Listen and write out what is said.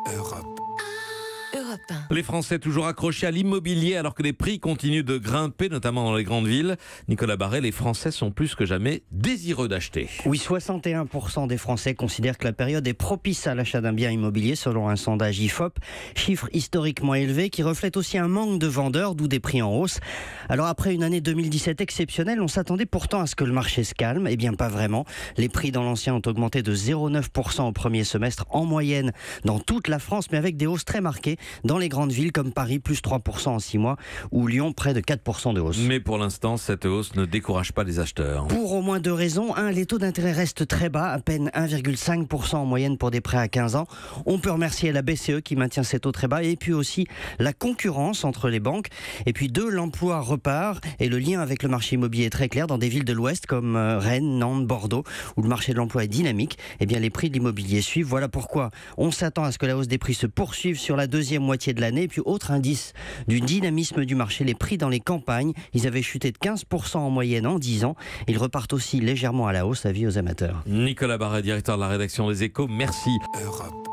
Europe 1. Les Français toujours accrochés à l'immobilier alors que les prix continuent de grimper, notamment dans les grandes villes. Nicolas Barret, les Français sont plus que jamais désireux d'acheter. Oui, 61% des Français considèrent que la période est propice à l'achat d'un bien immobilier selon un sondage IFOP. Chiffre historiquement élevé qui reflète aussi un manque de vendeurs, d'où des prix en hausse. Alors après une année 2017 exceptionnelle, on s'attendait pourtant à ce que le marché se calme. Eh bien pas vraiment. Les prix dans l'ancien ont augmenté de 0,9% au premier semestre en moyenne dans toute la France, mais avec des hausses très marquées dans les grandes villes comme Paris, plus 3% en 6 mois, ou Lyon, près de 4% de hausse. Mais pour l'instant, cette hausse ne décourage pas les acheteurs. Pour au moins deux raisons. Un, les taux d'intérêt restent très bas, à peine 1,5% en moyenne pour des prêts à 15 ans. On peut remercier la BCE qui maintient ces taux très bas, et puis aussi la concurrence entre les banques. Et puis deux, l'emploi repart, et le lien avec le marché immobilier est très clair dans des villes de l'Ouest comme Rennes, Nantes, Bordeaux, où le marché de l'emploi est dynamique. Eh bien les prix de l'immobilier suivent. Voilà pourquoi on s'attend à ce que la hausse des prix se poursuive sur la deuxième moitié de l'année. Et puis autre indice du dynamisme du marché, les prix dans les campagnes, ils avaient chuté de 15% en moyenne en 10 ans. Ils repartent aussi légèrement à la hausse, avis aux amateurs. Nicolas Barret, directeur de la rédaction des Échos, merci. Europe